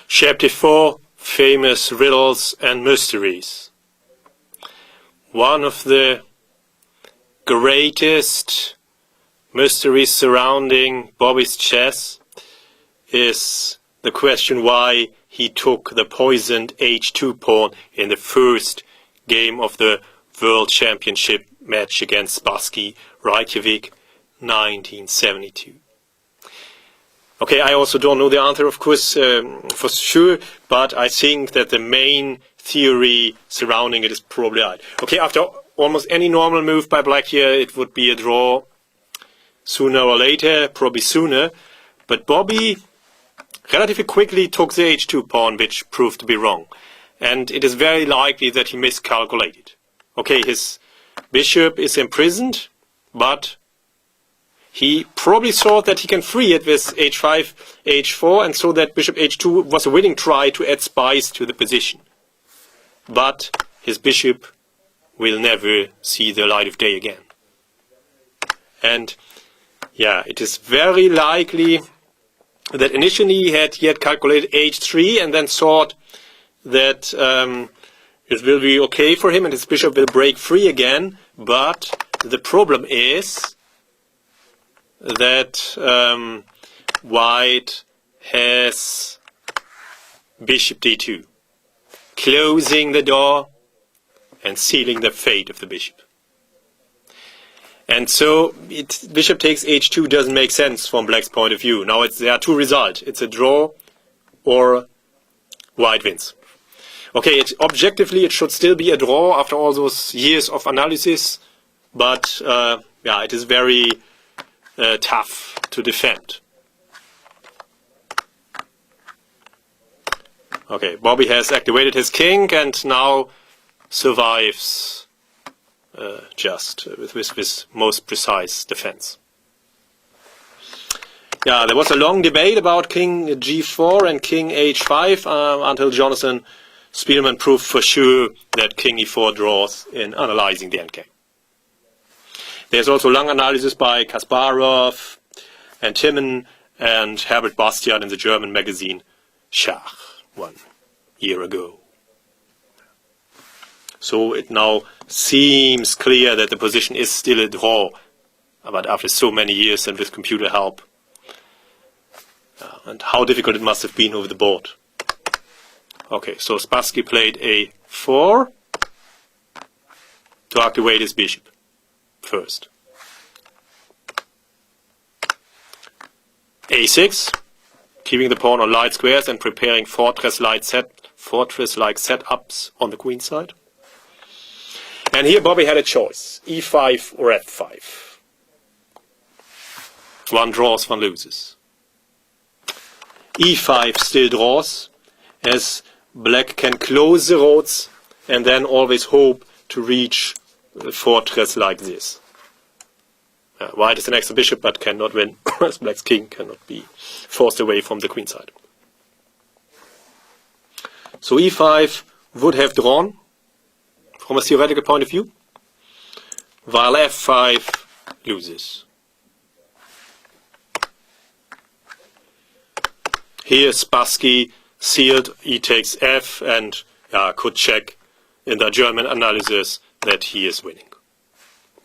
Chapter 4, Famous Riddles and Mysteries. One of the greatest mysteries surrounding Bobby's chess is the question why he took the poisoned h2 pawn in the first game of the World Championship match against Spassky, Reykjavik, 1972. Okay, I also don't know the answer, of course, for sure, but I think that the main theory surrounding it is probably right. Okay, after almost any normal move by black here, it would be a draw sooner or later, probably sooner. But Bobby relatively quickly took the h2 pawn, which proved to be wrong. And it is very likely that he miscalculated. Okay, his bishop is imprisoned, but he probably thought that he can free it with h5, h4, and so that bishop h2 was a winning try to add spice to the position. But his bishop will never see the light of day again. And yeah, it is very likely that initially he had calculated h3 and then thought that it will be okay for him and his bishop will break free again. But the problem is that white has bishop d2, closing the door and sealing the fate of the bishop. And so bishop takes h2 doesn't make sense from black's point of view. Now there are two results. It's a draw or white wins. Okay, objectively it should still be a draw after all those years of analysis, but yeah, it is very tough to defend. Okay, Bobby has activated his king and now survives just with most precise defense. Yeah, there was a long debate about king g4 and king h5 until Jonathan Spielman proved for sure that king e4 draws in analyzing the endgame. There's also long analysis by Kasparov and Timman and Herbert Bastian in the German magazine Schach 1 year ago. So it now seems clear that the position is still a draw, but after so many years and with computer help. And how difficult it must have been over the board. Okay, so Spassky played a4 to activate his bishop first. a6, keeping the pawn on light squares and preparing fortress-like setups on the queen side. And here Bobby had a choice, e5 or f5. One draws, one loses. e5 still draws, as black can close the roads and then always hope to reach a fortress like this. White is an extra bishop but cannot win, as black's king cannot be forced away from the queen side. So e5 would have drawn from a theoretical point of view, while f5 loses. Here Spassky sealed e takes f and could check in the German analysis that he is winning,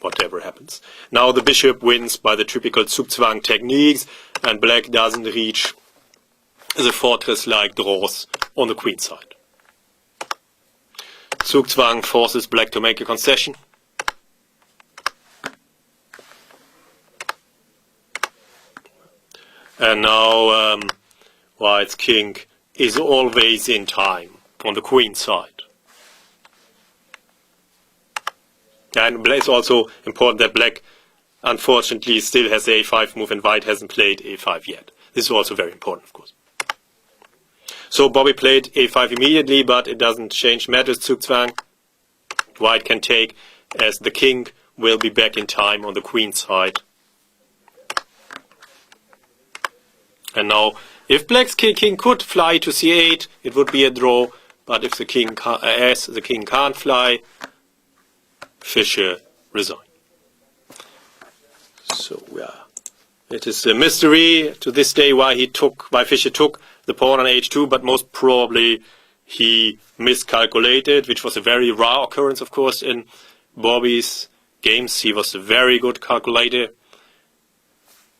whatever happens. Now the bishop wins by the typical Zugzwang techniques and black doesn't reach the fortress-like draws on the queen side. Zugzwang forces black to make a concession. And now white's king is always in time on the queen side. And it's also important that black, unfortunately, still has the a5 move and white hasn't played a5 yet. This is also very important, of course. So Bobby played a5 immediately, but it doesn't change matters, Zugzwang. White can take, as the king will be back in time on the queen side. And now, if black's king could fly to c8, it would be a draw. But if the king can't fly, Fischer resigned. So yeah, It is a mystery to this day why Fischer took the pawn on h2, but most probably he miscalculated, which was a very rare occurrence, of course, in Bobby's games. He was a very good calculator.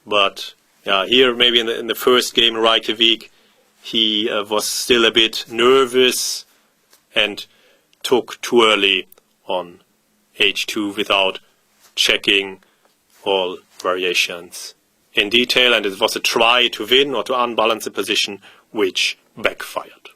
But yeah, here maybe in the first game in Reykjavik, he was still a bit nervous and took too early on h2 without checking all variations in detail, and it was a try to win or to unbalance the position which backfired.